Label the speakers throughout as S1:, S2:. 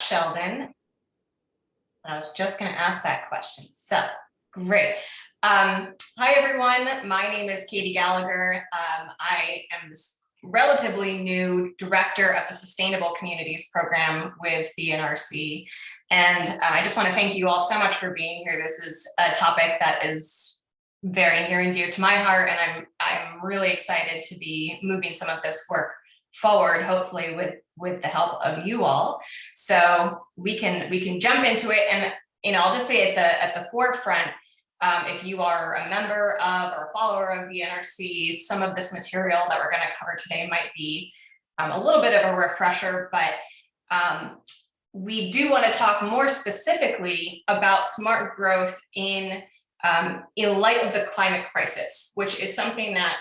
S1: Sheldon. I was just going to ask that question. So great. Hi, everyone. My name is Katie Gallagher. I am this relatively new director of the Sustainable Communities Program with VNRC. And I just want to thank you all so much for being here. This is a topic that is very near and dear to my heart, and I'm really excited to be moving some of this work forward, hopefully with the help of you all. So we can jump into it, and I'll just say at the forefront, if you are a member of or a follower of VNRC, some of this material that we're going to cover today might be a little bit of a refresher, but we do want to talk more specifically about smart growth in light of the climate crisis, which is something that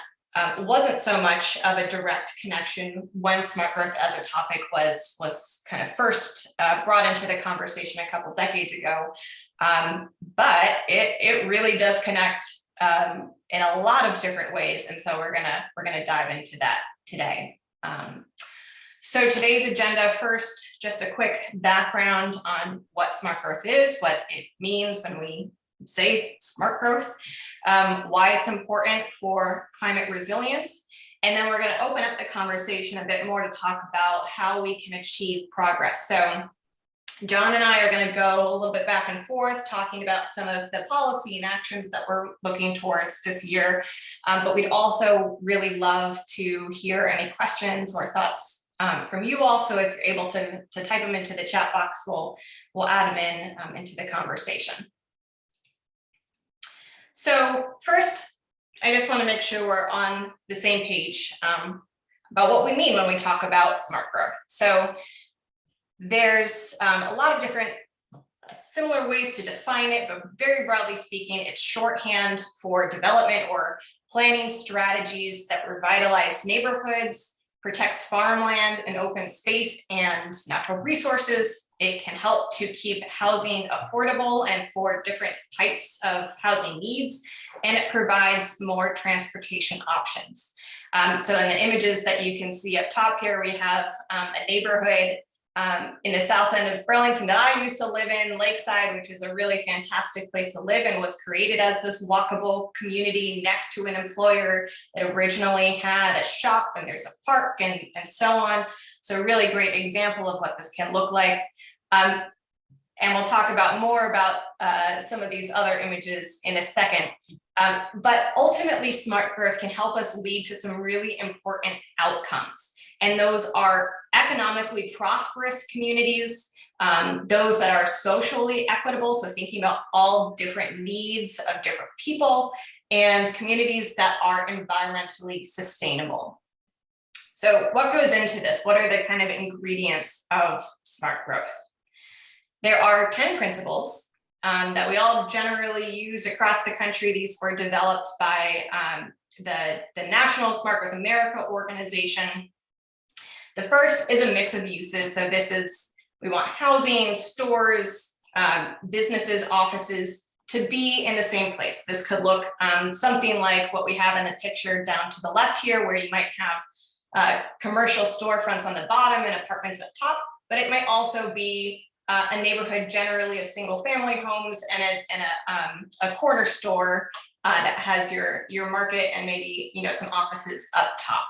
S1: wasn't so much of a direct connection when smart growth as a topic was kind of first brought into the conversation a couple decades ago, but it really does connect in a lot of different ways, and so we're gonna dive into that today. So today's agenda, first, just a quick background on what smart growth is, what it means when we say smart growth, why it's important for climate resilience, and then we're going to open up the conversation a bit more to talk about how we can achieve progress. So John and I are going to go a little bit back and forth talking about some of the policy and actions that we're looking towards this year, but we'd also really love to hear any questions or thoughts from you all. So if you're able to type them into the chat box, we'll add them into the conversation. So first, I just want to make sure we're on the same page about what we mean when we talk about smart growth. So there's a lot of different similar ways to define it, but very broadly speaking, it's shorthand for development or planning strategies that revitalize neighborhoods, protects farmland and open space and natural resources. It can help to keep housing affordable and for different types of housing needs, and it provides more transportation options. So in the images that you can see up top here, we have a neighborhood in the south end of Burlington that I used to live in, Lakeside, which is a really fantastic place to live and was created as this walkable community next to an employer that originally had a shop, and there's a park and so on. So a really great example of what this can look like. And we'll talk about more about some of these other images in a second. But ultimately, smart growth can help us lead to some really important outcomes. And those are economically prosperous communities, those that are socially equitable, so thinking about all different needs of different people, and communities that are environmentally sustainable. So what goes into this? What are the kind of ingredients of smart growth? There are 10 principles that we all generally use across the country. These were developed by the National Smart Growth America organization. The first is a mix of uses. So this is, we want housing, stores, businesses, offices to be in the same place. This could look something like what we have in the picture down to the left here, where you might have commercial storefronts on the bottom and apartments up top, but it might also be a neighborhood generally of single family homes and a corner store that has your market and maybe some offices up top.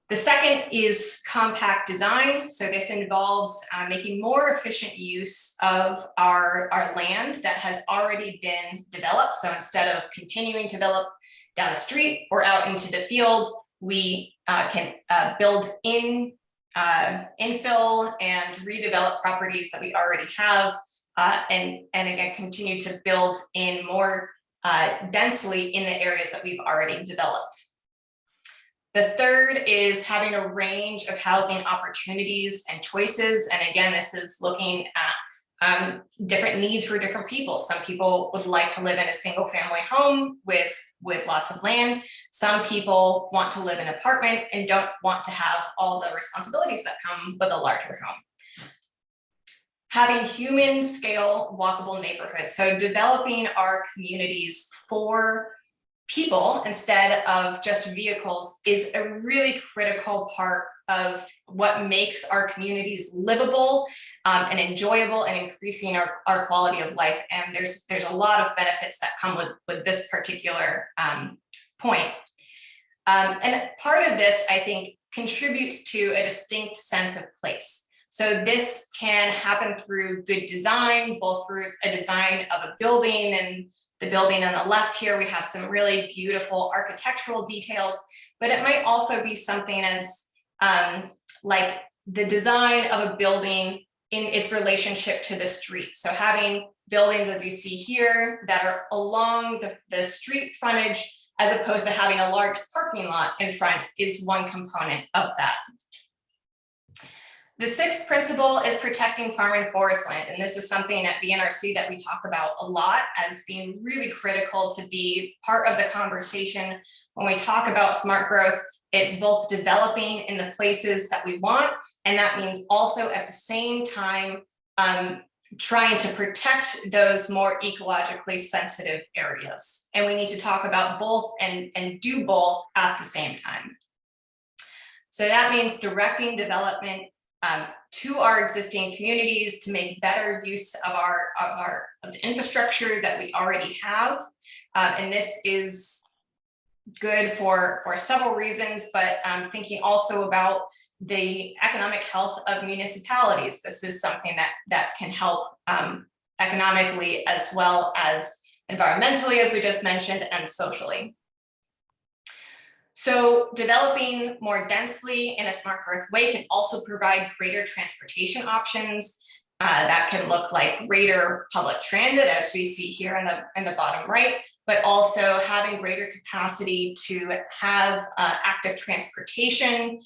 S1: The second is compact design. So this involves making more efficient use of our land that has already been developed. So instead of continuing to develop down the street or out into the field, we can build infill and redevelop properties that we already have, and again, continue to build in more densely in the areas that we've already developed. The third is having a range of housing opportunities and choices. And again, this is looking at different needs for different people. Some people would like to live in a single family home with lots of land. Some people want to live in an apartment and don't want to have all the responsibilities that come with a larger home. Having human scale walkable neighborhoods. So developing our communities for people instead of just vehicles is a really critical part of what makes our communities livable and enjoyable, and increasing our quality of life. And there's a lot of benefits that come with this particular point. And part of this, I think, contributes to a distinct sense of place. So this can happen through good design, both through a design of a building, and the building on the left here, we have some really beautiful architectural details, but it might also be something as like the design of a building in its relationship to the street. So having buildings, as you see here, that are along the street frontage, as opposed to having a large parking lot in front, is one component of that. The sixth principle is protecting farm and forest land. And this is something at VNRC that we talk about a lot as being really critical to be part of the conversation. When we talk about smart growth, it's both developing in the places that we want, and that means also at the same time trying to protect those more ecologically sensitive areas. And we need to talk about both and do both at the same time. So that means directing development to our existing communities to make better use of of the infrastructure that we already have. And this is good for several reasons, but thinking also about the economic health of municipalities. This is something that can help economically as well as environmentally, as we just mentioned, and socially. So developing more densely in a smart growth way can also provide greater transportation options. That can look like greater public transit, as we see here in the bottom right, but also having greater capacity to have active transportation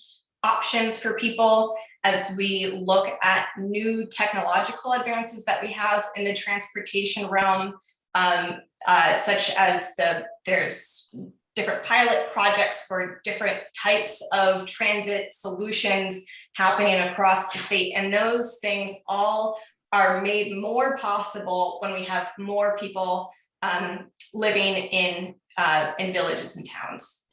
S1: options for people as we look at new technological advances that we have in the transportation realm, such as there's different pilot projects for different types of transit solutions happening across the state. And those things all are made more possible when we have more people living in villages and towns.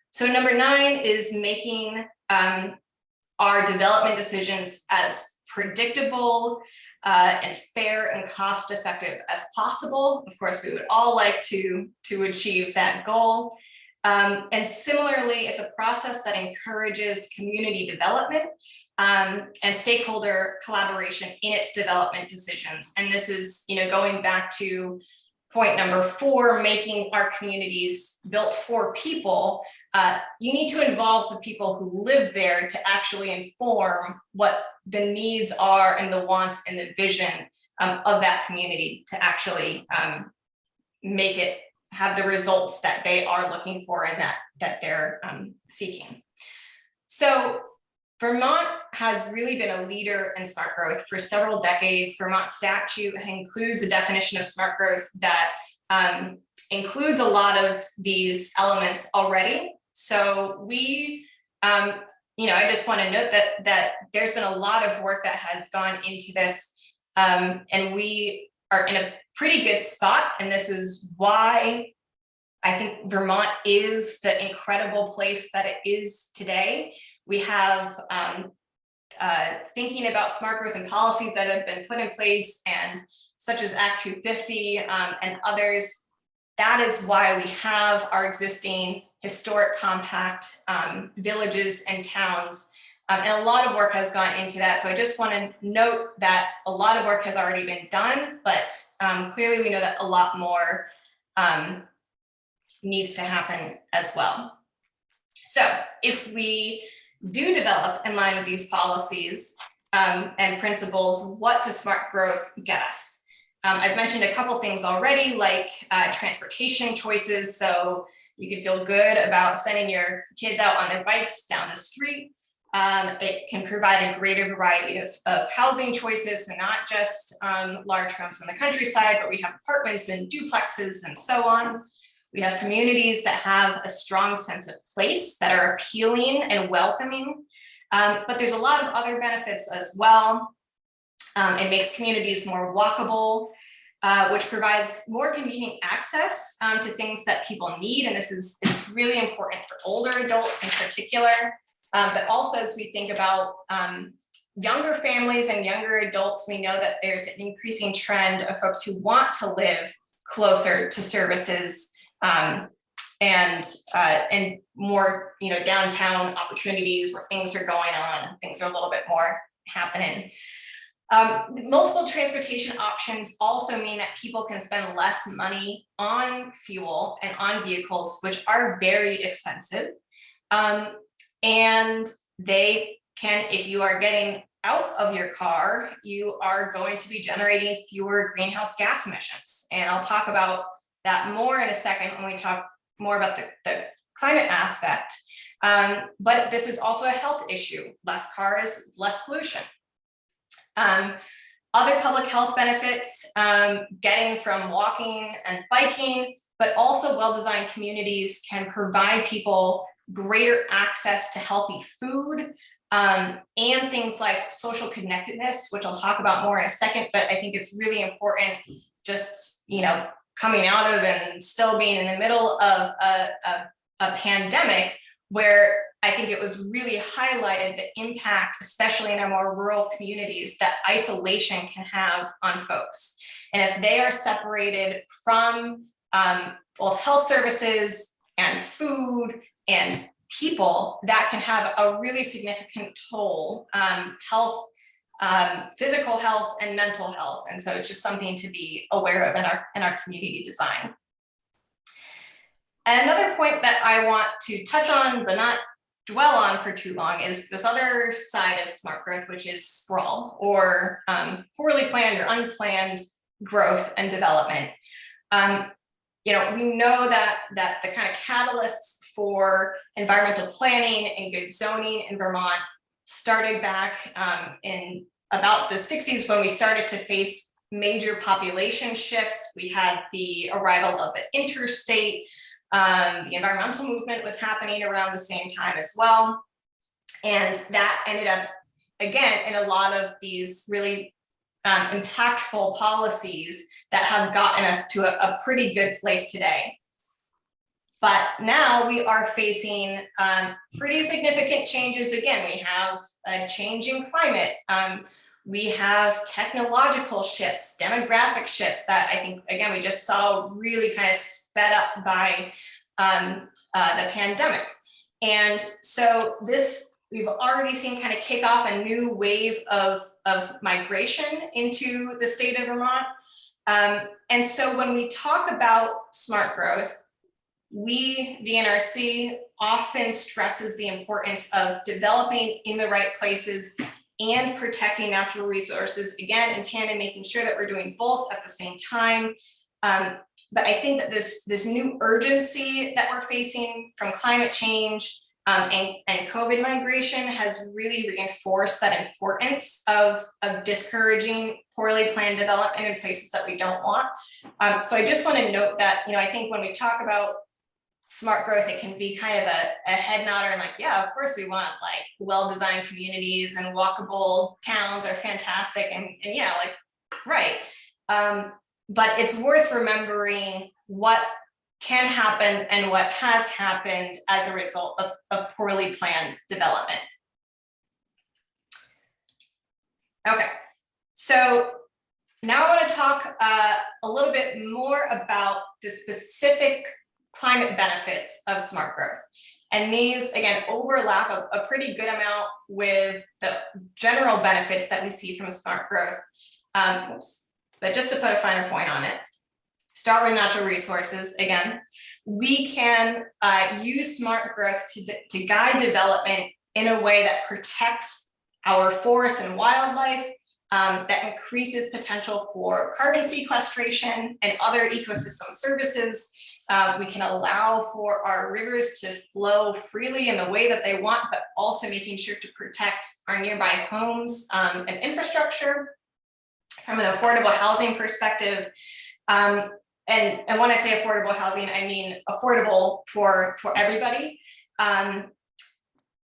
S1: So number 9 is making our development decisions as predictable and fair and cost effective as possible. Of course, we would all like to achieve that goal. And similarly, it's a process that encourages community development and stakeholder collaboration in its development decisions. And this is, going back to point number 4, making our communities built for people. You need to involve the people who live there to actually inform what the needs are and the wants and the vision of that community to actually make it have the results that they are looking for and that they're seeking. So Vermont has really been a leader in smart growth for several decades. Vermont statute includes a definition of smart growth that includes a lot of these elements already. So we, I just want to note that there's been a lot of work that has gone into this, and we are in a pretty good spot. And this is why I think Vermont is the incredible place that it is today. We have thinking about smart growth and policies that have been put in place, and such as Act 250 and others. That is why we have our existing historic compact villages and towns. And a lot of work has gone into that. So I just want to note that a lot of work has already been done, but clearly we know that a lot more needs to happen as well. So if we do develop in line with these policies and principles, what does smart growth get us? I've mentioned a couple things already, like transportation choices. So you can feel good about sending your kids out on their bikes down the street. It can provide a greater variety of housing choices, so not just large homes in the countryside, but we have apartments and duplexes and so on. We have communities that have a strong sense of place, that are appealing and welcoming, but there's a lot of other benefits as well. It makes communities more walkable, which provides more convenient access to things that people need, and this is really important for older adults in particular. But also as we think about younger families and younger adults, we know that there's an increasing trend of folks who want to live closer to services and more, downtown opportunities where things are going on and things are a little bit more happening. Multiple transportation options also mean that people can spend less money on fuel and on vehicles, which are very expensive. And they can, if you are getting out of your car, you are going to be generating fewer greenhouse gas emissions. And I'll talk about that more in a second when we talk more about the climate aspect. But this is also a health issue. Less cars, less pollution. Other public health benefits, getting from walking and biking, but also well-designed communities can provide people greater access to healthy food, and things like social connectedness, which I'll talk about more in a second, but I think it's really important just, coming out of and still being in the middle of a pandemic where I think it was really highlighted the impact, especially in our more rural communities, that isolation can have on folks. And if they are separated from both health services and food and people, that can have a really significant toll, physical health and mental health. And so it's just something to be aware of in our community design. And another point that I want to touch on, but not dwell on for too long, is this other side of smart growth, which is sprawl, or poorly planned or unplanned growth and development. We know that the kind of catalysts for environmental planning and good zoning in Vermont started back in about the 60s when we started to face major population shifts. We had the arrival of the interstate. The environmental movement was happening around the same time as well. And that ended up, again, in a lot of these really impactful policies that have gotten us to a pretty good place today. But now we are facing pretty significant changes. Again, we have a changing climate. We have technological shifts, demographic shifts that I think, again, we just saw really kind of sped up by the pandemic. And so this, we've already seen kind of kick off a new wave of migration into the state of Vermont. And so when we talk about smart growth, the NRC often stresses the importance of developing in the right places and protecting natural resources, again, in tandem, making sure that we're doing both at the same time. But I think that this new urgency that we're facing from climate change and COVID migration has really reinforced that importance of discouraging poorly planned development in places that we don't want. So I just want to note that, I think when we talk about smart growth, it can be kind of a head nodder and like, yeah, of course we want like well-designed communities and walkable towns are fantastic. And yeah, like, right. But it's worth remembering what can happen and what has happened as a result of poorly planned development. Okay, so now I want to talk a little bit more about the specific climate benefits of smart growth. And these, again, overlap a pretty good amount with the general benefits that we see from smart growth. But just to put a finer point on it, start with natural resources. Again, we can use smart growth to guide development in a way that protects our forests and wildlife, that increases potential for carbon sequestration and other ecosystem services. We can allow for our rivers to flow freely in the way that they want, but also making sure to protect our nearby homes and infrastructure. From an affordable housing perspective, and when I say affordable housing, I mean affordable for everybody.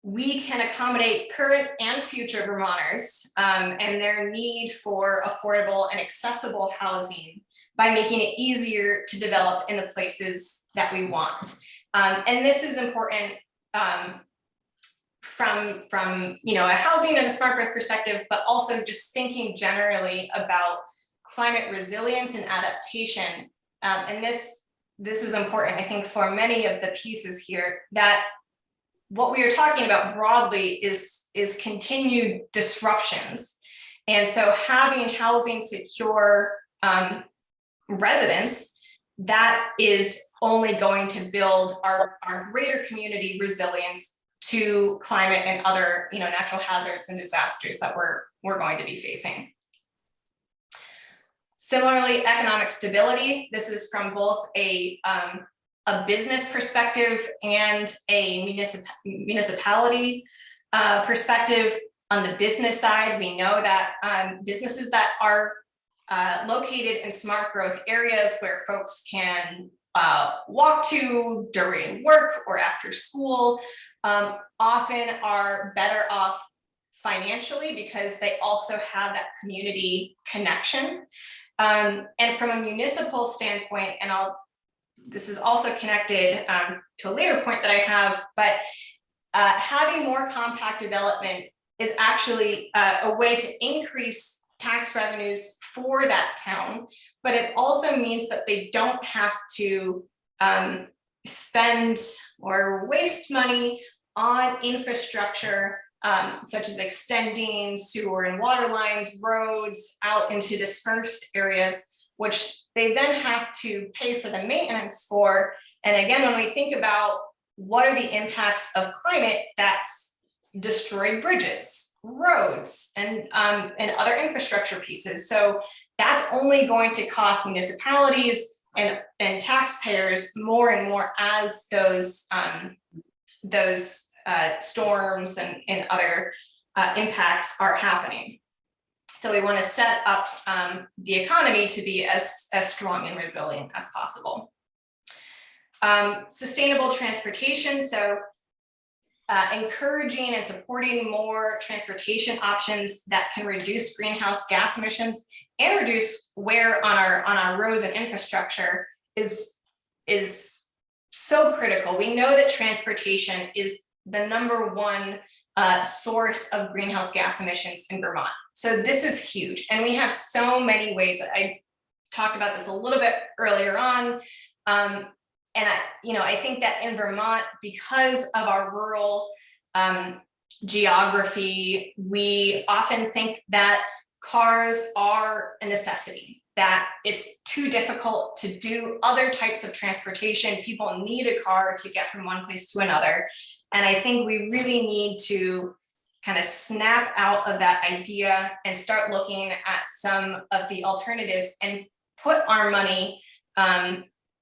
S1: We can accommodate current and future Vermonters and their need for affordable and accessible housing by making it easier to develop in the places that we want. And this is important from a housing and a smart growth perspective, but also just thinking generally about climate resilience and adaptation. And this is important, I think, for many of the pieces here, that what we are talking about broadly is continued disruptions. And so having housing secure residents, that is only going to build our greater community resilience to climate and other natural hazards and disasters that we're going to be facing. Similarly, economic stability. This is from both a business perspective and a municipality perspective. On the business side, we know that businesses that are located in smart growth areas where folks can walk to during work or after school often are better off financially because they also have that community connection. And from a municipal standpoint, and this is also connected to a later point that I have, but having more compact development is actually a way to increase tax revenues for that town, but it also means that they don't have to spend or waste money on infrastructure such as extending sewer and water lines, roads out into dispersed areas, which they then have to pay for the maintenance for. And again, when we think about what are the impacts of climate, that's destroyed bridges, roads, and other infrastructure pieces. So that's only going to cost municipalities and taxpayers more and more as those storms and other impacts are happening. So we want to set up the economy to be as strong and resilient as possible. Sustainable transportation, so encouraging and supporting more transportation options that can reduce greenhouse gas emissions and reduce wear on our roads and infrastructure is so critical. We know that transportation is the #1 source of greenhouse gas emissions in Vermont. So this is huge. And we have so many ways. I talked about this a little bit earlier on. And I think that in Vermont, because of our rural geography, we often think that cars are a necessity, that it's too difficult to do other types of transportation. People need a car to get from one place to another. And I think we really need to kind of snap out of that idea and start looking at some of the alternatives and put our money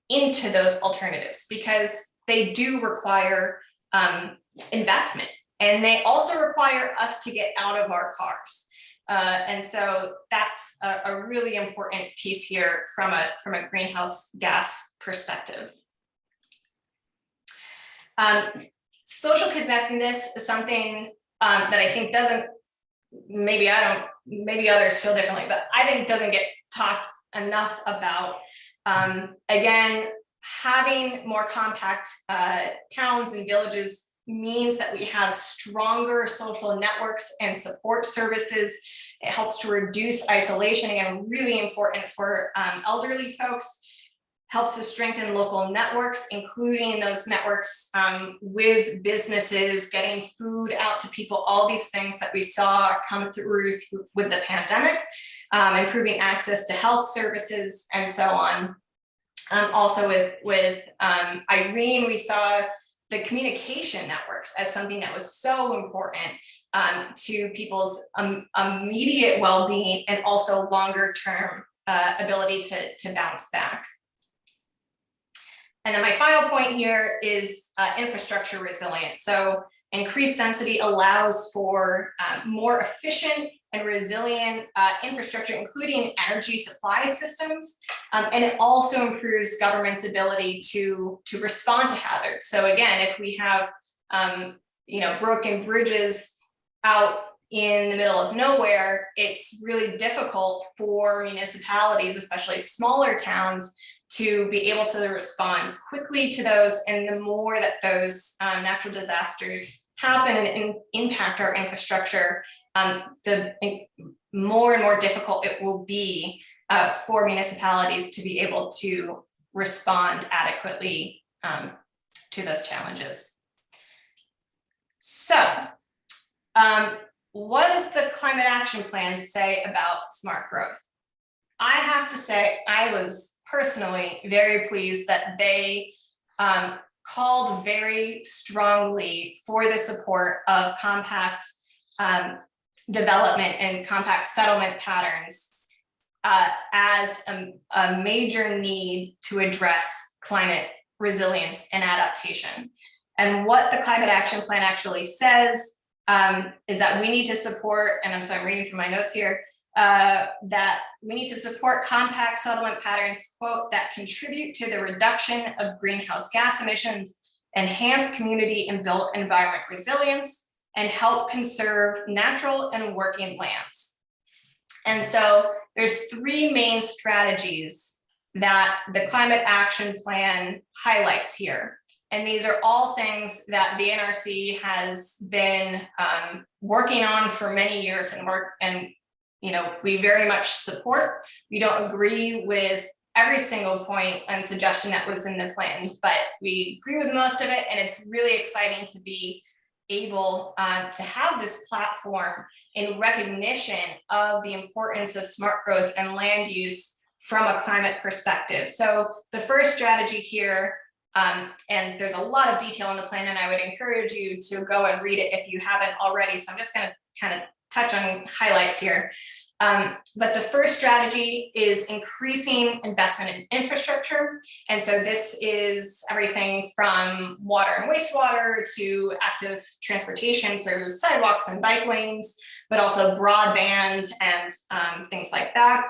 S1: into those alternatives, because they do require investment, and they also require us to get out of our cars. And so that's a really important piece here from a greenhouse gas perspective. Social connectedness is something that I think maybe others feel differently, but I think doesn't get talked enough about. Again, having more compact towns and villages means that we have stronger social networks and support services. It helps to reduce isolation, again, really important for elderly folks. Helps to strengthen local networks, including those networks with businesses, getting food out to people, all these things that we saw come through with the pandemic, improving access to health services, and so on. Also with Irene, we saw the communication networks as something that was so important to people's immediate well-being and also longer-term ability to bounce back. And then my final point here is infrastructure resilience. So increased density allows for more efficient and resilient infrastructure, including energy supply systems. And it also improves government's ability to respond to hazards. So again, if we have broken bridges out in the middle of nowhere, it's really difficult for municipalities, especially smaller towns, to be able to respond quickly to those. And the more that those natural disasters happen and impact our infrastructure, the more and more difficult it will be for municipalities to be able to respond adequately to those challenges. So, what does the climate action plan say about smart growth? I have to say, I was personally very pleased that they called very strongly for the support of compact development and compact settlement patterns as a major need to address climate resilience and adaptation. And what the climate action plan actually says is that we need to support, and I'm reading from my notes here, that we need to support compact settlement patterns, quote, that contribute to the reduction of greenhouse gas emissions, enhance community and built environment resilience, and help conserve natural and working lands. And so there's three main strategies that the climate action plan highlights here. And these are all things that the NRC has been working on for many years and we very much support. We don't agree with every single point and suggestion that was in the plan, but we agree with most of it. And it's really exciting to be able to have this platform in recognition of the importance of smart growth and land use from a climate perspective. So the first strategy here, and there's a lot of detail in the plan, and I would encourage you to go and read it if you haven't already. So I'm just going to kind of touch on highlights here. But the first strategy is increasing investment in infrastructure. And so this is everything from water and wastewater to active transportation, so sidewalks and bike lanes, but also broadband and things like that.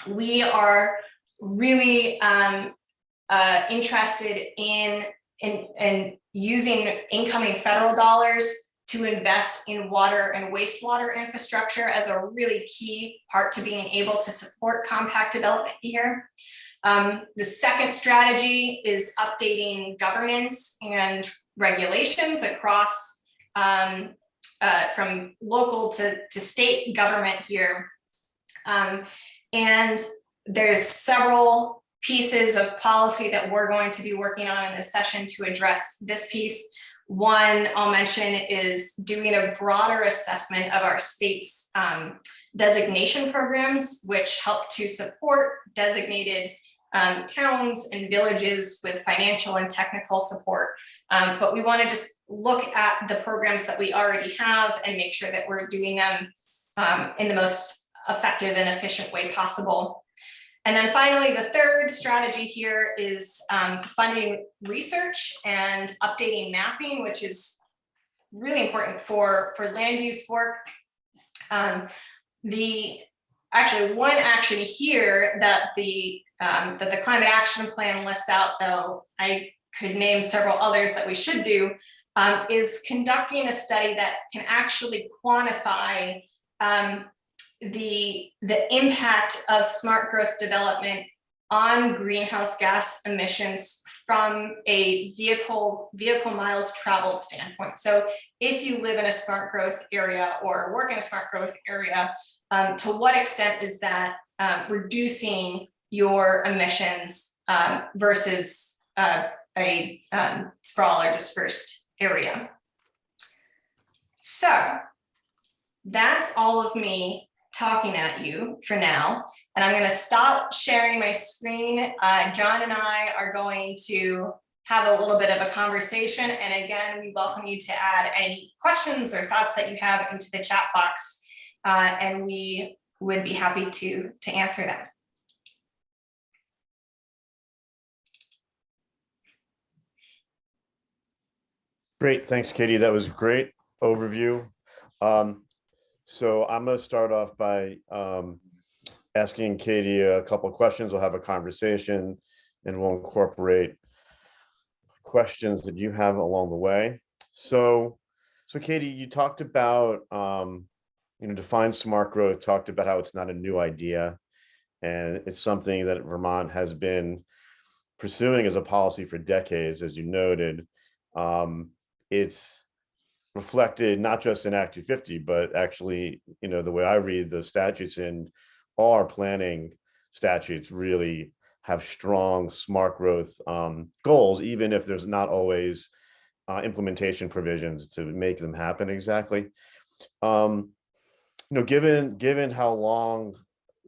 S1: We are really interested in using incoming federal dollars to invest in water and wastewater infrastructure as a really key part to being able to support compact development here. The second strategy is updating governance and regulations across from local to state government here. And there's several pieces of policy that we're going to be working on in this session to address this piece. One I'll mention is doing a broader assessment of our state's designation programs, which help to support designated towns and villages with financial and technical support. But we want to just look at the programs that we already have and make sure that we're doing them in the most effective and efficient way possible. And then finally, the third strategy here is funding research and updating mapping, which is really important for land use work. One action here that the climate action plan lists out, though I could name several others that we should do, is conducting a study that can actually quantify the impact of smart growth development on greenhouse gas emissions from a vehicle miles traveled standpoint. So if you live in a smart growth area or work in a smart growth area, to what extent is that reducing your emissions versus a sprawl or dispersed area? So that's all of me talking at you for now, and I'm going to stop sharing my screen. John and I are going to have a little bit of a conversation, and again, we welcome you to add any questions or thoughts that you have into the chat box, and we would be happy to answer them.
S2: Great, thanks, Katie. That was a great overview. So I'm going to start off by asking Katie a couple of questions. We'll have a conversation and we'll incorporate questions that you have along the way. So Katie, you talked about, define smart growth, talked about how it's not a new idea. And it's something that Vermont has been pursuing as a policy for decades, as you noted. It's reflected not just in Act 250, but actually, the way I read the statutes in all our planning statutes really have strong smart growth goals, even if there's not always implementation provisions to make them happen exactly. Given how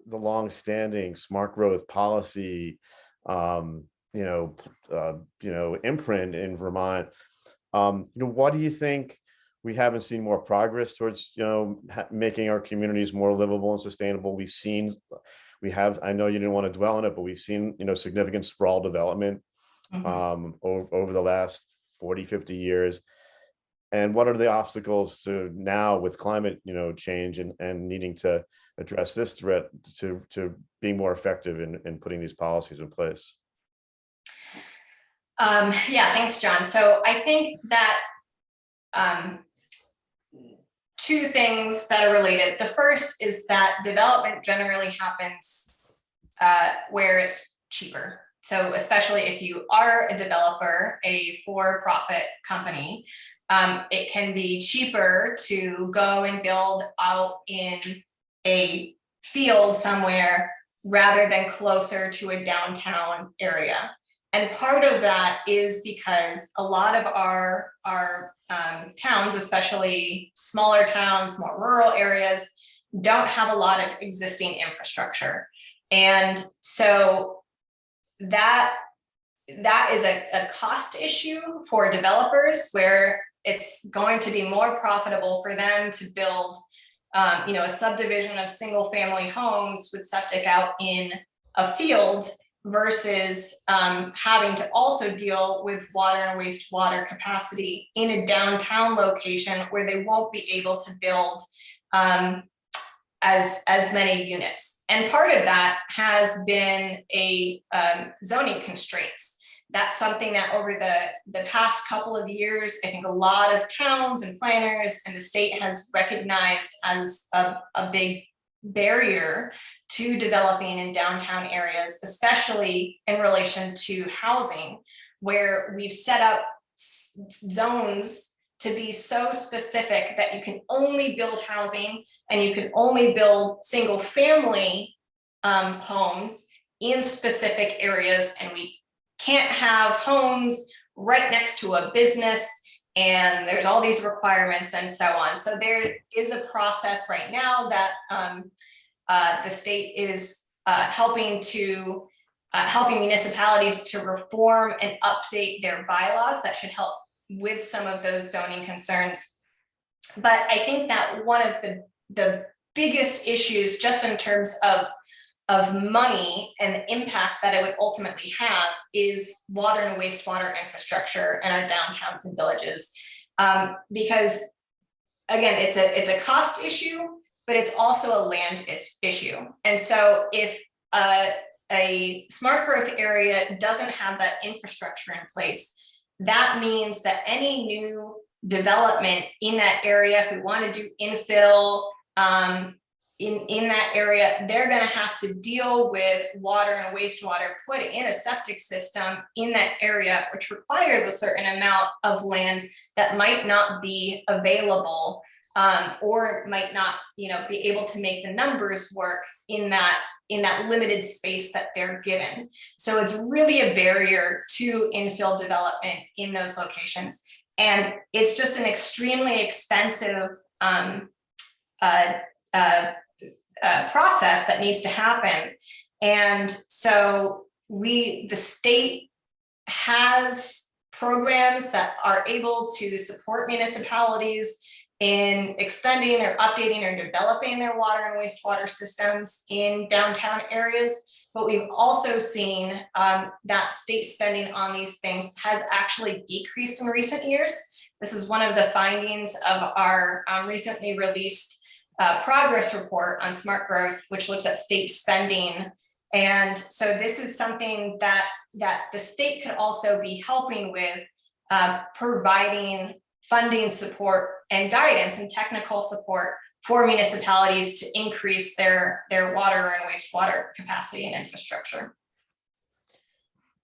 S2: the long-standing smart growth policy, imprint in Vermont, what do you think we haven't seen more progress towards, making our communities more livable and sustainable? I know you didn't want to dwell on it, but we've seen, significant sprawl development over the last 40, 50 years. And what are the obstacles to now with climate, change and needing to address this threat to being more effective in putting these policies in place?
S1: Yeah, thanks, John. So I think that two things that are related. The first is that development generally happens where it's cheaper. So especially if you are a developer, a for-profit company, it can be cheaper to go and build out in a field somewhere rather than closer to a downtown area. And part of that is because a lot of our towns, especially smaller towns, more rural areas, don't have a lot of existing infrastructure. And so that is a cost issue for developers, where it's going to be more profitable for them to build a subdivision of single family homes with septic out in a field versus having to also deal with water and wastewater capacity in a downtown location where they won't be able to build as many units. And part of that has been a zoning constraints. That's something that over the past couple of years, I think a lot of towns and planners and the state has recognized as a big barrier to developing in downtown areas, especially in relation to housing, where we've set up zones to be so specific that you can only build housing and you can only build single family homes in specific areas, and we can't have homes right next to a business, and there's all these requirements and so on. So there is a process right now that the state is helping municipalities to reform and update their bylaws that should help with some of those zoning concerns. But I think that one of the biggest issues, just in terms of money and the impact that it would ultimately have, is water and wastewater infrastructure in our downtowns and villages. Because again, it's a cost issue, but it's also a land issue. And so if a smart growth area doesn't have that infrastructure in place, that means that any new development in that area, if we want to do infill, in that area, they're going to have to deal with water and wastewater, put in a septic system in that area, which requires a certain amount of land that might not be available, or might not, be able to make the numbers work in that limited space that they're given. So it's really a barrier to infill development in those locations. And it's just an extremely expensive process that needs to happen. And so the state has programs that are able to support municipalities in expanding or updating or developing their water and wastewater systems in downtown areas. But we've also seen that state spending on these things has actually decreased in recent years. This is one of the findings of our recently released progress report on smart growth, which looks at state spending. And so this is something that the state could also be helping with, providing funding support and guidance and technical support for municipalities to increase their water and wastewater capacity and infrastructure.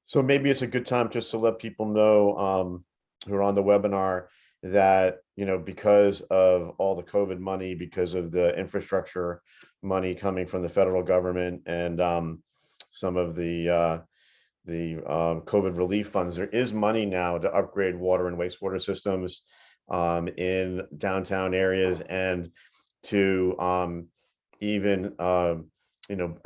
S2: So maybe it's a good time just to let people know who are on the webinar, that, because of all the COVID money, because of the infrastructure money coming from the federal government and some of the COVID relief funds, there is money now to upgrade water and wastewater systems in downtown areas, and to even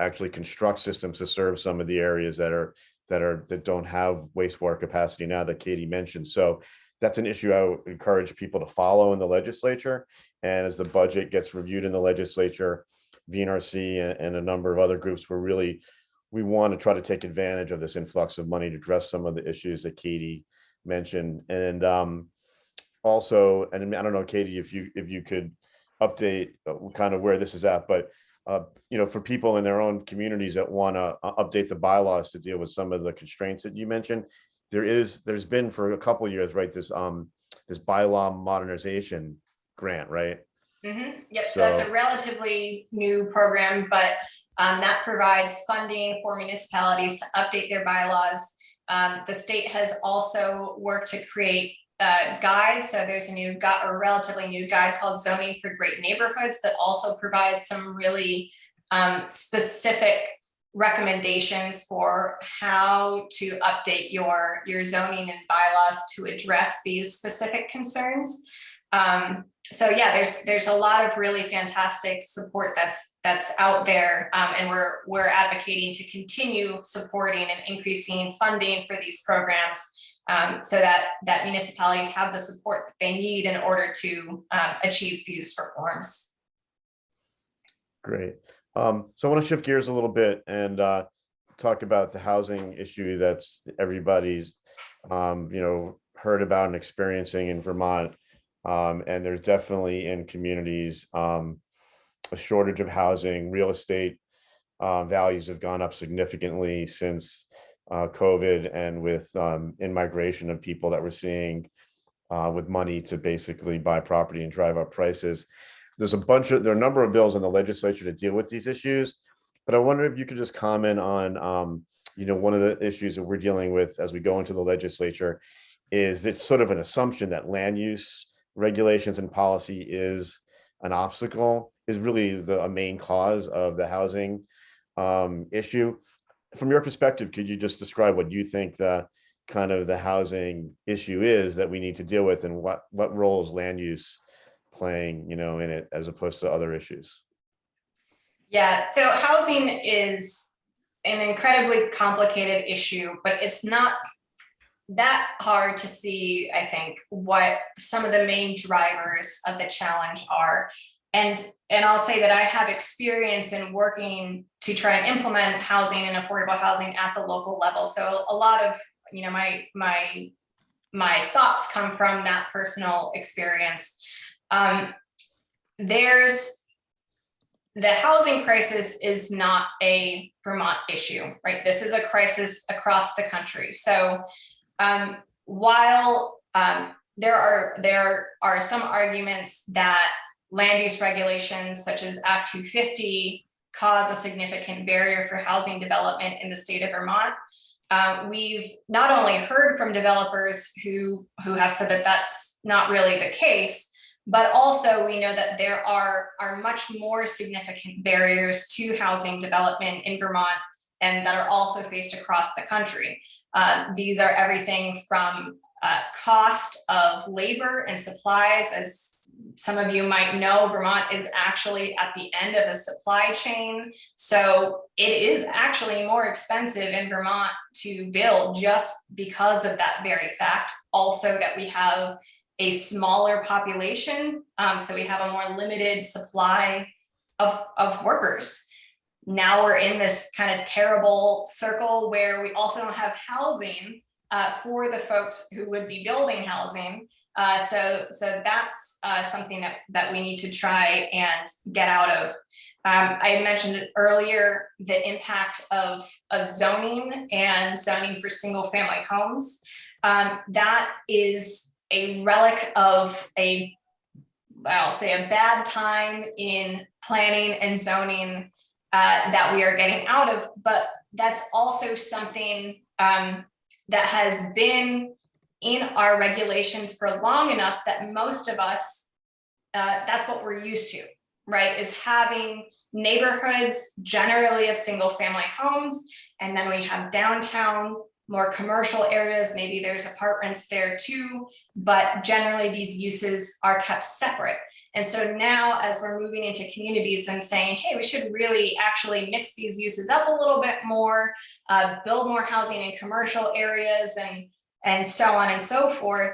S2: actually construct systems to serve some of the areas that don't have wastewater capacity now that Katie mentioned. So that's an issue I would encourage people to follow in the legislature. And as the budget gets reviewed in the legislature, VNRC and a number of other groups we want to try to take advantage of this influx of money to address some of the issues that Katie mentioned. And also, and I don't know, Katie, if you could update kind of where this is at, but for people in their own communities that want to update the bylaws to deal with some of the constraints that you mentioned, there's been for a couple of years, right, this bylaw modernization grant, right?
S1: Yep, so that's a relatively new program, but that provides funding for municipalities to update their bylaws. The state has also worked to create guides. So there's a relatively new guide called Zoning for Great Neighborhoods that also provides some really specific recommendations for how to update your zoning and bylaws to address these specific concerns. So yeah, there's a lot of really fantastic support that's out there, and we're advocating to continue supporting and increasing funding for these programs, so that municipalities have the support that they need in order to achieve these reforms.
S2: Great. So I want to shift gears a little bit and talk about the housing issue that's everybody's heard about and experiencing in Vermont. And there's definitely in communities a shortage of housing. Real estate values have gone up significantly since COVID, and with in-migration of people that we're seeing with money to basically buy property and drive up prices. There are a number of bills in the legislature to deal with these issues, but I wonder if you could just comment on one of the issues that we're dealing with as we go into the legislature is it's sort of an assumption that land use regulations and policy is an obstacle, is really a main cause of the housing issue. From your perspective, could you just describe what you think the housing issue is that we need to deal with, and what role is land use playing, in it as opposed to other issues?
S1: Yeah, so housing is an incredibly complicated issue, but it's not that hard to see, I think, what some of the main drivers of the challenge are. And I'll say that I have experience in working to try and implement housing and affordable housing at the local level. So a lot of my thoughts come from that personal experience. The housing crisis is not a Vermont issue, right? This is a crisis across the country. So while there are some arguments that land use regulations such as Act 250 cause a significant barrier for housing development in the state of Vermont, we've not only heard from developers who have said that that's not really the case, but also we know that there are much more significant barriers to housing development in Vermont, and that are also faced across the country. These are everything from cost of labor and supplies. As some of you might know, Vermont is actually at the end of a supply chain. So it is actually more expensive in Vermont to build just because of that very fact. Also that we have a smaller population, so we have a more limited supply of workers. Now we're in this kind of terrible circle where we also don't have housing for the folks who would be building housing. So that's something that we need to try and get out of. I had mentioned earlier the impact of zoning and zoning for single family homes. That is a relic of I'll say a bad time in planning and zoning that we are getting out of, but that's also something that has been in our regulations for long enough that most of us, that's what we're used to, right? Is having neighborhoods generally of single family homes. And then we have downtown, more commercial areas. Maybe there's apartments there too, but generally these uses are kept separate. And so now as we're moving into communities and saying, hey, we should really actually mix these uses up a little bit more, build more housing in commercial areas and so on and so forth.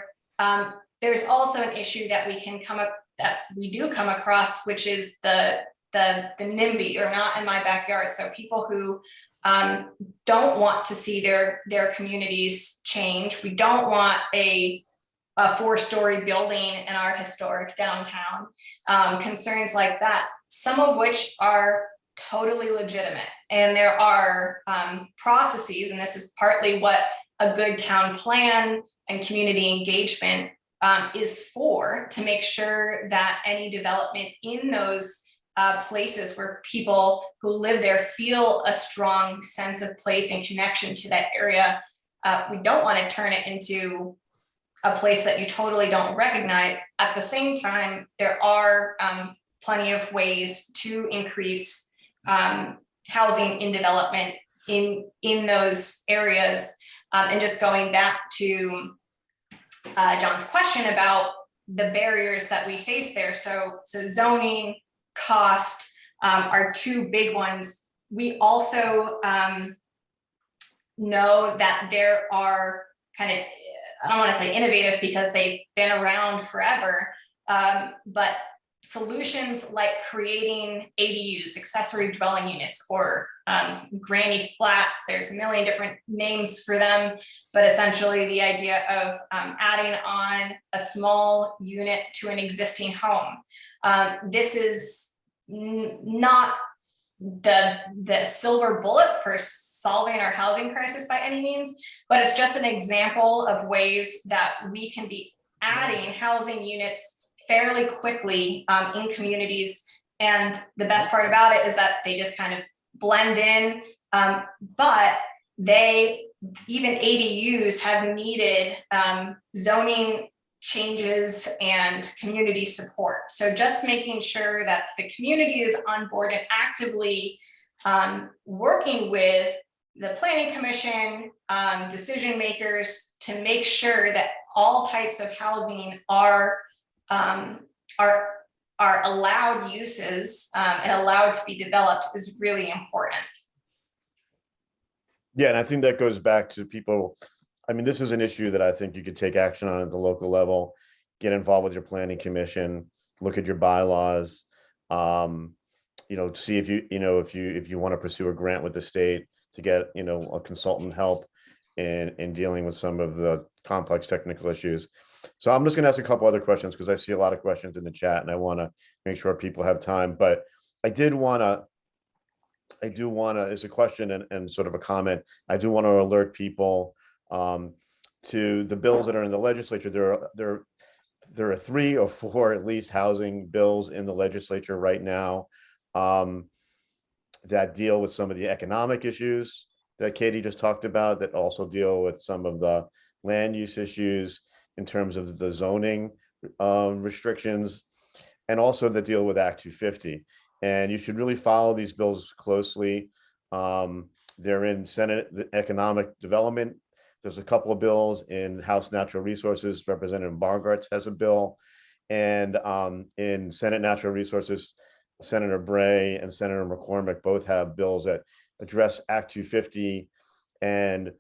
S1: There's also an issue that we do come across, which is the NIMBY, or not in my backyard. So people who don't want to see their communities change. We don't want a 4-story building in our historic downtown. Concerns like that, some of which are totally legitimate. And there are processes, and this is partly what a good town plan and community engagement is for, to make sure that any development in those places where people who live there feel a strong sense of place and connection to that area. We don't want to turn it into a place that you totally don't recognize. At the same time, there are plenty of ways to increase housing in development in those areas. And just going back to John's question about the barriers that we face there. So zoning, cost are two big ones. We also know that there are kind of, I don't want to say innovative because they've been around forever, but solutions like creating ADUs, accessory dwelling units, or granny flats. There's a million different names for them, but essentially the idea of adding on a small unit to an existing home. This is not the silver bullet for solving our housing crisis by any means, but it's just an example of ways that we can be adding housing units fairly quickly in communities. And the best part about it is that they just kind of blend in, but even ADUs have needed zoning changes and community support. So just making sure that the community is on board and actively working with the Planning Commission, decision makers, to make sure that all types of housing are allowed uses and allowed to be developed is really important.
S2: Yeah, and I think that goes back to people. I mean, this is an issue that I think you could take action on at the local level, get involved with your planning commission, look at your bylaws, see if you want to pursue a grant with the state to get, a consultant help in dealing with some of the complex technical issues. So I'm just going to ask a couple other questions because I see a lot of questions in the chat and I want to make sure people have time, but I do want to, it's a question and sort of a comment. I do want to alert people to the bills that are in the legislature. There are 3 or 4 at least housing bills in the legislature right now that deal with some of the economic issues that Katie just talked about, that also deal with some of the land use issues in terms of the zoning restrictions, and also that deal with Act 250. And you should really follow these bills closely. They're in Senate Economic Development. There's a couple of bills in House Natural Resources. Representative Bargartz has a bill. And in Senate Natural Resources, Senator Bray and Senator McCormick both have bills that address Act 250 and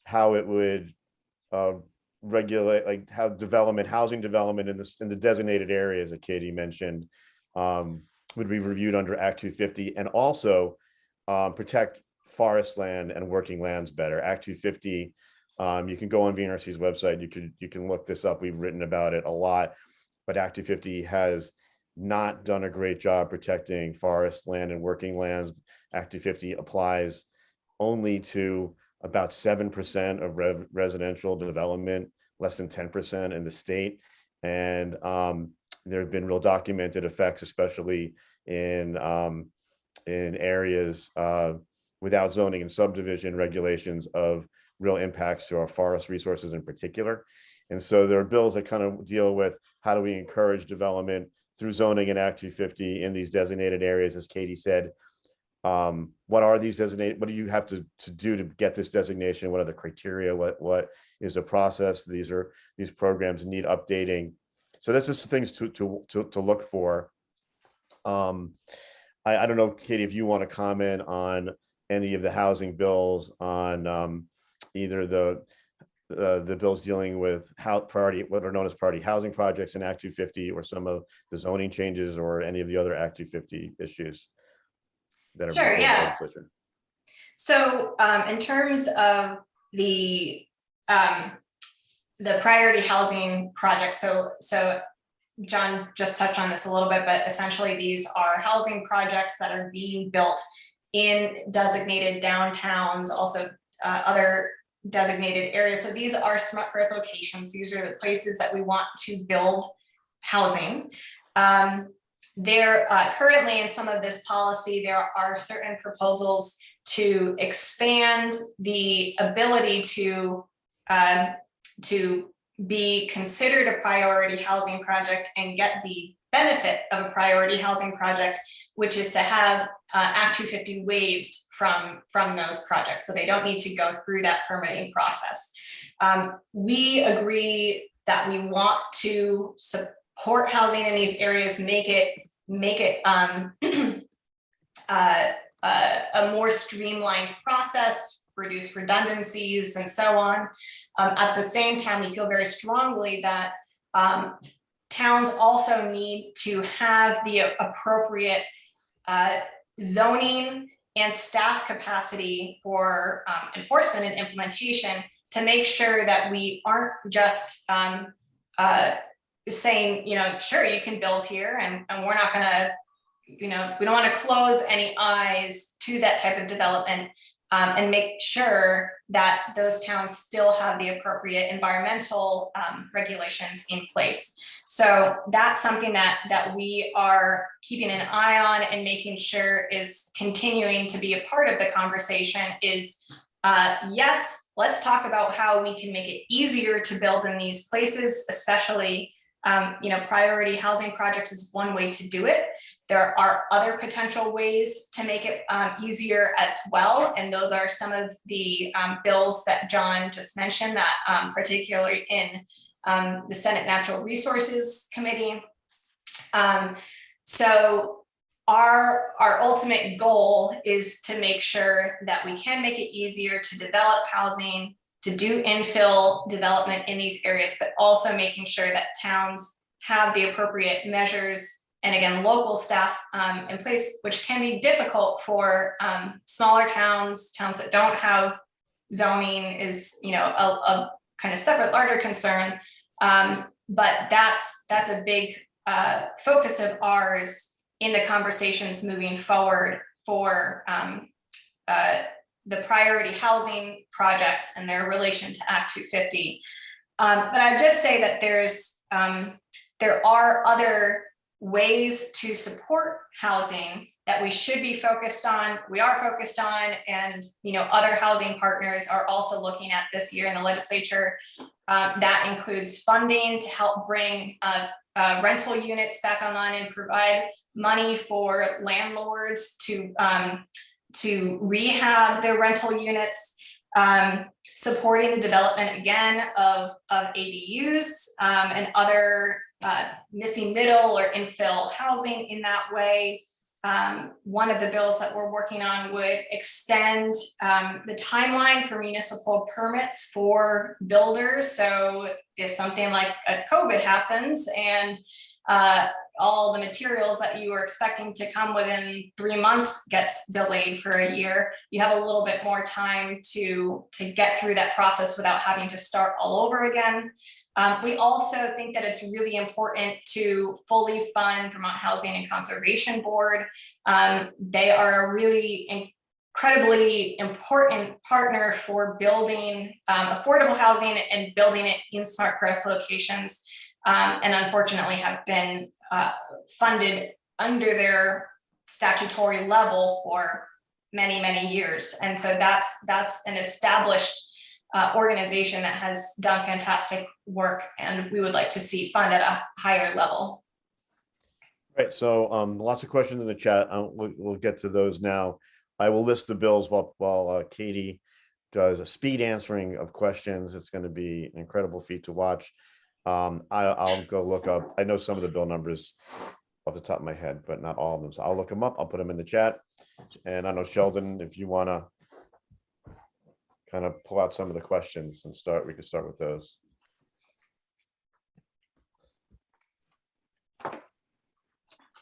S2: how it would regulate, like how housing development in the designated areas that Katie mentioned would be reviewed under Act 250, and also protect forest land and working lands better. Act 250, you can go on VNRC's website, you can look this up, we've written about it a lot, but Act 250 has not done a great job protecting forest land and working lands. Act 250 applies only to about 7% of residential development, less than 10% in the state. And there have been real documented effects, especially in areas without zoning and subdivision regulations, of real impacts to our forest resources in particular. And so there are bills that kind of deal with how do we encourage development through zoning and Act 250 in these designated areas, as Katie said. What are these designated? What do you have to do to get this designation? What are the criteria? What is the process? These programs need updating. So that's just things to look for. I don't know, Katie, if you want to comment on any of the housing bills, on either the bills dealing with what are known as priority housing projects in Act 250, or some of the zoning changes, or any of the other Act 250 issues that are
S1: Sure,
S2: before the
S1: yeah.
S2: legislature.
S1: So in terms of the priority housing project, so John just touched on this a little bit, but essentially these are housing projects that are being built in designated downtowns, also other designated areas. So these are smart growth locations. These are the places that we want to build housing. There currently in some of this policy, there are certain proposals to expand the ability to be considered a priority housing project and get the benefit of a priority housing project, which is to have Act 250 waived from those projects. So they don't need to go through that permitting process. We agree that we want to support housing in these areas, make it a more streamlined process, reduce redundancies and so on. At the same time, we feel very strongly that towns also need to have the appropriate zoning and staff capacity for enforcement and implementation to make sure that we aren't just saying, sure, you can build here, and we're not going to, we don't want to close any eyes to that type of development, and make sure that those towns still have the appropriate environmental regulations in place. So that's something that we are keeping an eye on and making sure is continuing to be a part of the conversation is, yes, let's talk about how we can make it easier to build in these places, especially priority housing projects is one way to do it. There are other potential ways to make it easier as well. And those are some of the bills that John just mentioned, that particularly in the Senate Natural Resources Committee. So our ultimate goal is to make sure that we can make it easier to develop housing, to do infill development in these areas, but also making sure that towns have the appropriate measures, and again, local staff in place, which can be difficult for smaller towns that don't have zoning is, a kind of separate, larger concern. But that's a big focus of ours in the conversations moving forward for the priority housing projects and their relation to Act 250. But I'd just say that there are other ways to support housing that we should be focused on. We are focused on, and other housing partners are also looking at this year in the legislature. That includes funding to help bring rental units back online and provide money for landlords to rehab their rental units, supporting the development again of ADUs and other missing middle or infill housing in that way. One of the bills that we're working on would extend the timeline for municipal permits for builders. So if something like a COVID happens and all the materials that you were expecting to come within 3 months gets delayed for a year, you have a little bit more time to get through that process without having to start all over again. We also think that it's really important to fully fund Vermont Housing and Conservation Board. They are a really incredibly important partner for building affordable housing and building it in smart growth locations, and unfortunately have been funded under their statutory level for many, many years. And so that's an established organization that has done fantastic work, and we would like to see fund at a higher level.
S2: Right, so lots of questions in the chat. We'll get to those now. I will list the bills while Katie does a speed answering of questions. It's going to be an incredible feat to watch. I'll go look up. I know some of the bill numbers off the top of my head, but not all of them. So I'll look them up. I'll put them in the chat. And I know, Sheldon, if you want to kind of pull out some of the questions and we can start with those.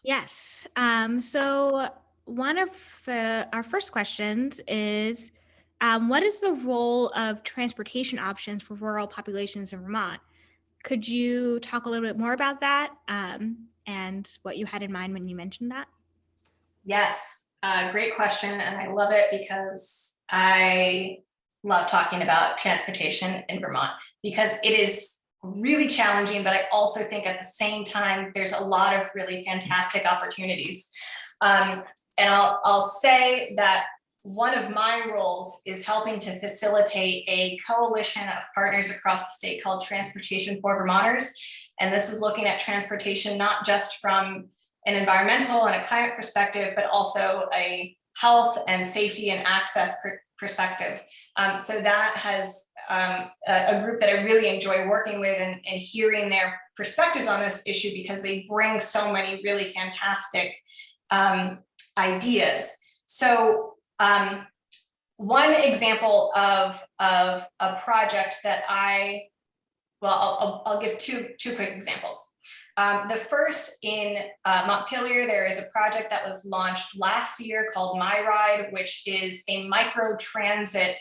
S3: Yes. So one of our first questions is, what is the role of transportation options for rural populations in Vermont? Could you talk a little bit more about that and what you had in mind when you mentioned that?
S1: Yes, great question. And I love it because I love talking about transportation in Vermont, because it is really challenging, but I also think at the same time, there's a lot of really fantastic opportunities. And I'll say that one of my roles is helping to facilitate a coalition of partners across the state called Transportation for Vermonters. And this is looking at transportation, not just from an environmental and a climate perspective, but also a health and safety and access perspective. So that has a group that I really enjoy working with and hearing their perspectives on this issue, because they bring so many really fantastic ideas. So one example of a project that I'll give two quick examples. The first in Montpelier, there is a project that was launched last year called My Ride, which is a micro transit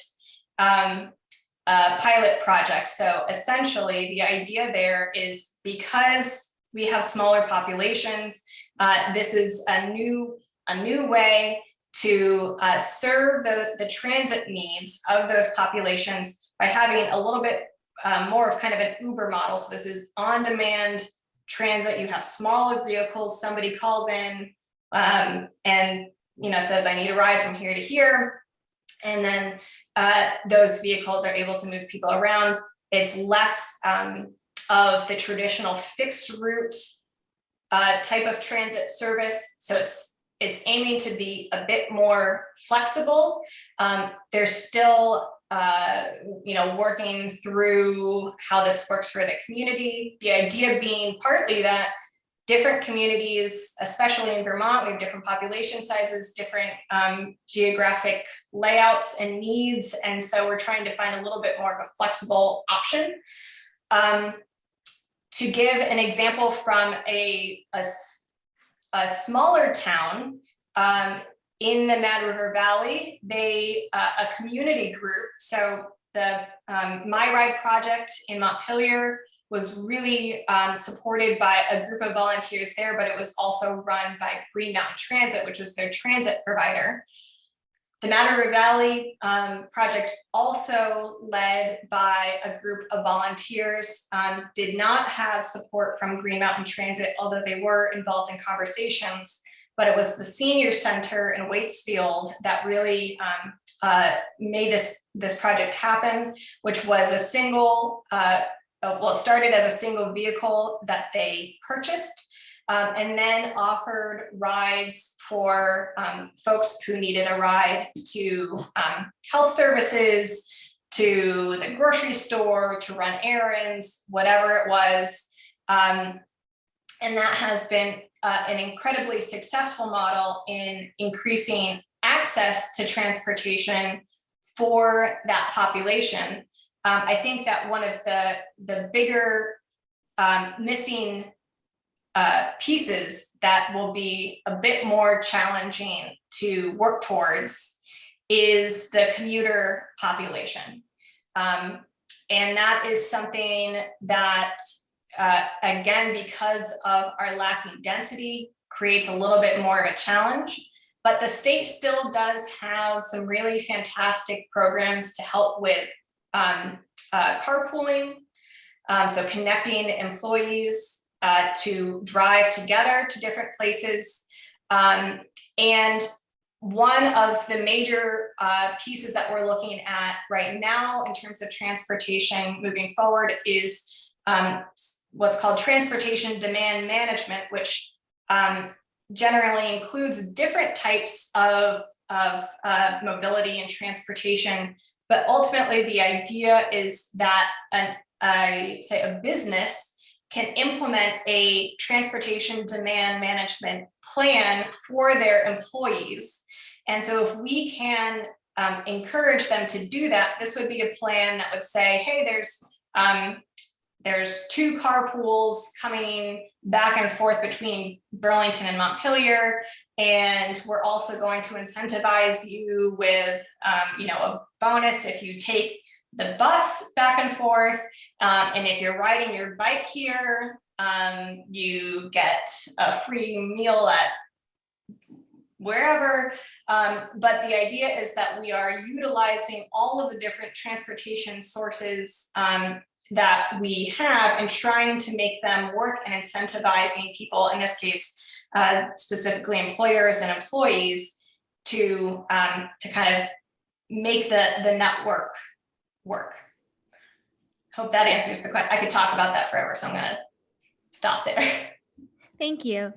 S1: pilot project. So essentially the idea there is, because we have smaller populations, this is a new way to serve the transit needs of those populations by having a little bit more of kind of an Uber model. So this is on-demand transit. You have smaller vehicles. Somebody calls in and says, I need a ride from here to here, and then those vehicles are able to move people around. It's less of the traditional fixed route type of transit service. So it's aiming to be a bit more flexible. They're still working through how this works for the community. The idea being partly that different communities, especially in Vermont, we have different population sizes, different geographic layouts and needs. And so we're trying to find a little bit more of a flexible option. To give an example from a smaller town, in the Mad River Valley, a community group. So the My Ride project in Montpelier was really supported by a group of volunteers there, but it was also run by Green Mountain Transit, which was their transit provider. The Mad River Valley project, also led by a group of volunteers, did not have support from Green Mountain Transit, although they were involved in conversations. But it was the senior center in Waitsfield that really made this project happen, which was a single, it started as a single vehicle that they purchased, and then offered rides for folks who needed a ride to health services, to the grocery store, to run errands, whatever it was. And that has been an incredibly successful model in increasing access to transportation for that population. I think that one of the bigger missing pieces that will be a bit more challenging to work towards is the commuter population. And that is something that again, because of our lacking density, creates a little bit more of a challenge, but the state still does have some really fantastic programs to help with carpooling. So connecting employees to drive together to different places. And one of the major pieces that we're looking at right now in terms of transportation moving forward is what's called transportation demand management, which generally includes different types of mobility and transportation. But ultimately, the idea is that a business can implement a transportation demand management plan for their employees. And so if we can encourage them to do that, this would be a plan that would say, hey, there's 2 carpools coming back and forth between Burlington and Montpelier, and we're also going to incentivize you with a bonus if you take the bus back and forth, and if you're riding your bike here, you get a free meal at wherever. But the idea is that we are utilizing all of the different transportation sources that we have and trying to make them work and incentivizing people, in this case, specifically employers and employees, to kind of make the network work. Hope that answers the question. I could talk about that forever, so I'm gonna stop there.
S3: Thank you.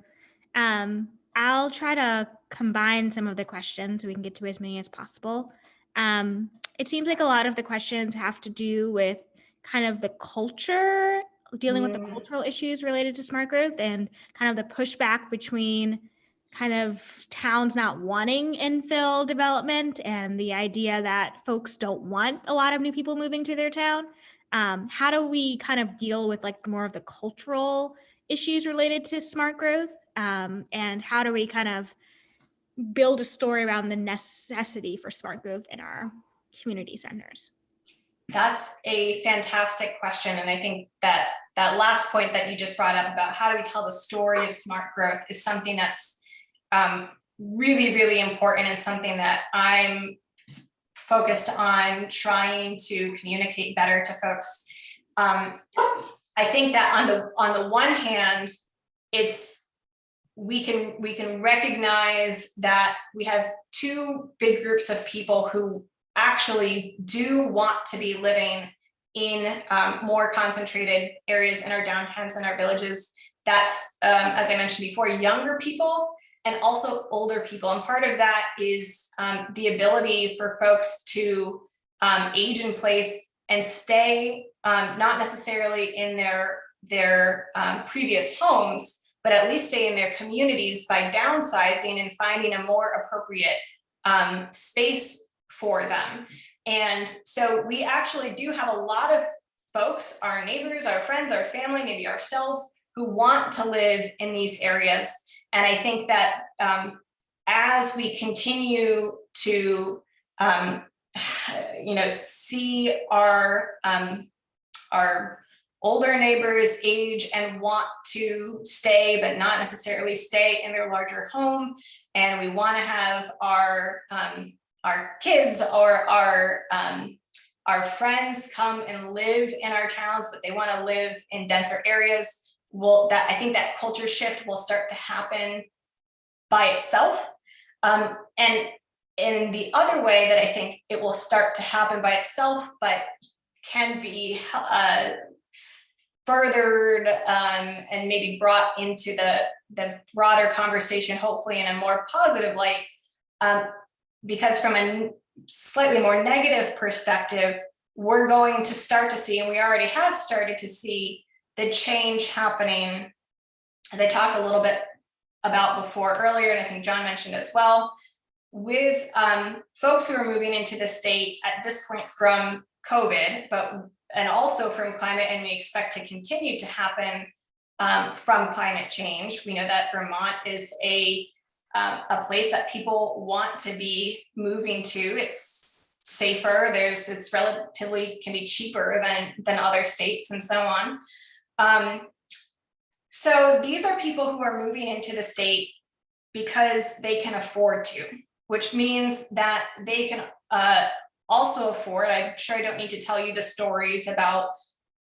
S3: I'll try to combine some of the questions so we can get to as many as possible. It seems like a lot of the questions have to do with kind of the culture, dealing with the cultural issues related to smart growth and kind of the pushback between kind of towns not wanting infill development and the idea that folks don't want a lot of new people moving to their town. How do we kind of deal with like more of the cultural issues related to smart growth? And how do we kind of build a story around the necessity for smart growth in our community centers?
S1: That's a fantastic question. And I think that last point that you just brought up about how do we tell the story of smart growth is something that's really, really important, and something that I'm focused on trying to communicate better to folks. I think that on the one hand, we can recognize that we have 2 big groups of people who actually do want to be living in more concentrated areas in our downtowns and our villages. That's, as I mentioned before, younger people and also older people. And part of that is the ability for folks to age in place and stay not necessarily in their previous homes, but at least stay in their communities by downsizing and finding a more appropriate space for them. And so we actually do have a lot of folks, our neighbors, our friends, our family, maybe ourselves, who want to live in these areas. And I think that as we continue to see our older neighbors age and want to stay, but not necessarily stay in their larger home, and we want to have our kids or our friends come and live in our towns, but they want to live in denser areas. Well, I think that culture shift will start to happen by itself. And in the other way that I think it will start to happen by itself, but can be furthered and maybe brought into the broader conversation, hopefully in a more positive light, because from a slightly more negative perspective, we're going to start to see, and we already have started to see, the change happening, as I talked a little bit about before earlier, and I think John mentioned as well, with folks who are moving into the state at this point from COVID, and also from climate, and we expect to continue to happen from climate change. We know that Vermont is a place that people want to be moving to. It's safer. It's relatively can be cheaper than other states, and so on. So these are people who are moving into the state because they can afford to, which means that they can also afford. I'm sure I don't need to tell you the stories about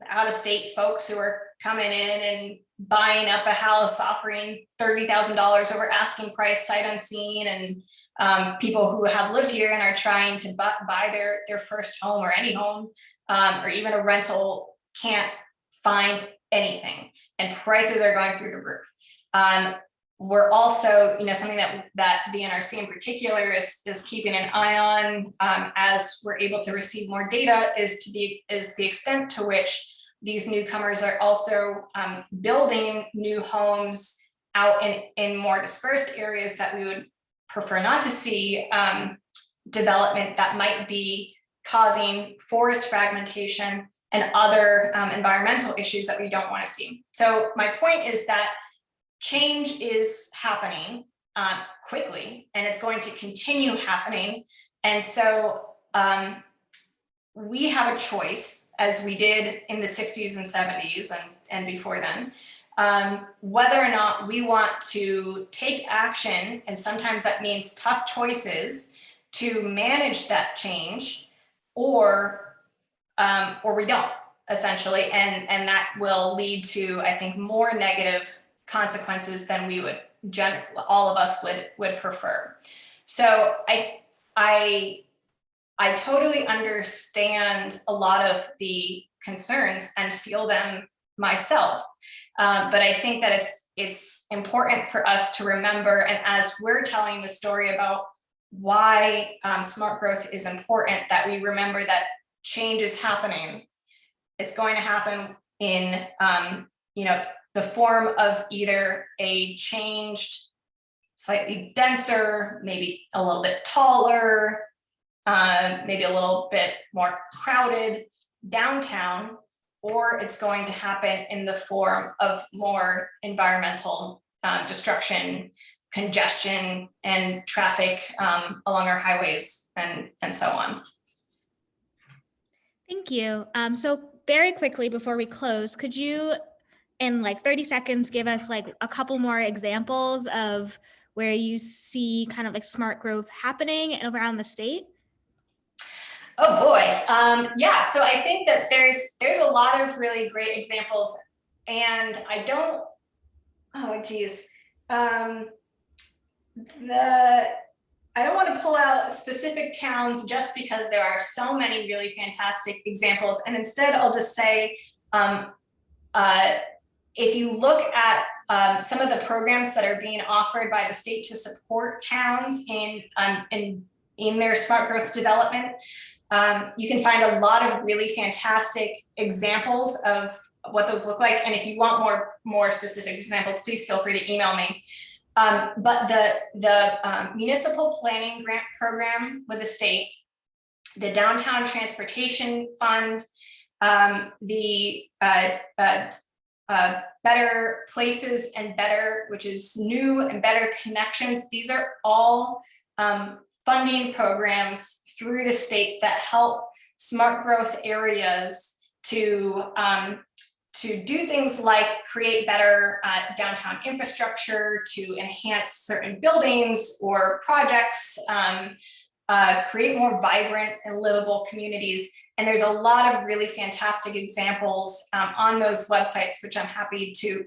S1: out-of-state folks who are coming in and buying up a house, offering $30,000 over asking price, sight unseen, and people who have lived here and are trying to buy their first home or any home, or even a rental, can't find anything, and prices are going through the roof. We're also, something that VNRC in particular is keeping an eye on, as we're able to receive more data, is the extent to which these newcomers are also building new homes out in more dispersed areas that we would prefer not to see development that might be causing forest fragmentation and other environmental issues that we don't want to see. So my point is that change is happening quickly, and it's going to continue happening. And so we have a choice, as we did in the 60s and 70s and before then, whether or not we want to take action, and sometimes that means tough choices to manage that change, or we don't, essentially, and that will lead to, I think, more negative consequences than we would all of us would prefer. So I totally understand a lot of the concerns and feel them myself, but I think that it's important for us to remember, and as we're telling the story about why smart growth is important, that we remember that change is happening. It's going to happen in the form of either a changed, slightly denser, maybe a little bit taller, maybe a little bit more crowded downtown, or it's going to happen in the form of more environmental destruction, congestion, and traffic along our highways and so on.
S3: Thank you. So very quickly before we close, could you, in like 30 seconds, give us like a couple more examples of where you see kind of like smart growth happening around the state?
S1: Oh boy, yeah. So I think that there's a lot of really great examples, and I don't. Oh geez, I don't want to pull out specific towns just because there are so many really fantastic examples, and instead I'll just say, if you look at some of the programs that are being offered by the state to support towns in their smart growth development, you can find a lot of really fantastic examples of what those look like. And if you want more specific examples, please feel free to email me. But the municipal planning grant program with the state, the downtown transportation fund, the Better Places and Better, which is new and better connections. These are all funding programs through the state that help smart growth areas to do things like create better downtown infrastructure, to enhance certain buildings or projects, create more vibrant and livable communities. And there's a lot of really fantastic examples on those websites, which I'm happy to,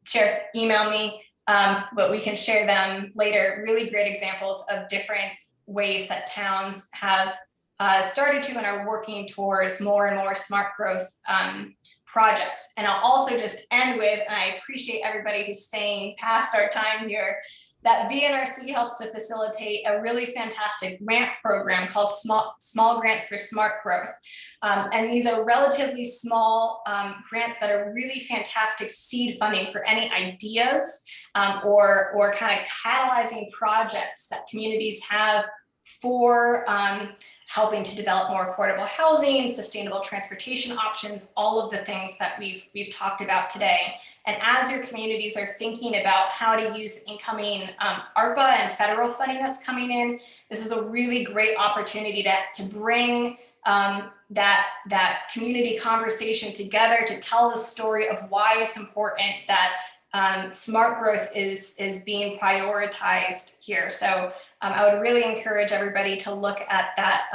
S1: share, email me, but we can share them later. Really great examples of different ways that towns have started to and are working towards more and more smart growth projects. And I'll also just end with, and I appreciate everybody who's staying past our time here, that VNRC helps to facilitate a really fantastic grant program called Small Grants for Smart Growth. And these are relatively small grants that are really fantastic seed funding for any ideas or kind of catalyzing projects that communities have for helping to develop more affordable housing, sustainable transportation options, all of the things that we've talked about today. And as your communities are thinking about how to use incoming ARPA and federal funding that's coming in, this is a really great opportunity to bring that community conversation together, to tell the story of why it's important that smart growth is being prioritized here. So I would really encourage everybody to look at that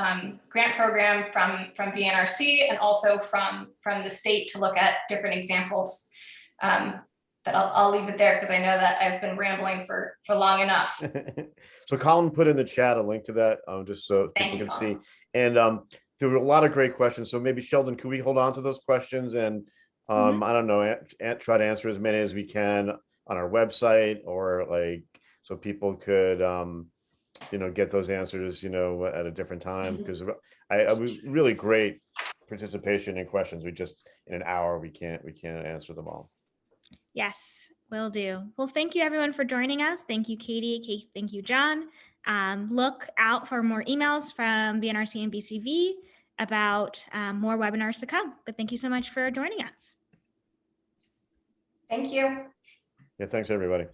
S1: grant program from VNRC and also from the state to look at different examples. but I'll leave it there because I know that I've been rambling for long enough.
S2: So Colin put in the chat a link to that, just so
S1: Thank
S2: people
S1: you,
S2: can see.
S1: Colin.
S2: And there were a lot of great questions. So maybe Sheldon, could we hold on to those questions and
S3: Mhm.
S2: I don't know, try to answer as many as we can on our website, or like so people could get those answers, at a different time, because I was really great participation in questions. We just in an hour we can't answer them all.
S3: Yes, will do. Well, thank you everyone for joining us. Thank you, Katie. Thank you, John. Look out for more emails from BNRC and BCV about more webinars to come. But thank you so much for joining us.
S1: Thank you.
S2: Yeah, thanks everybody.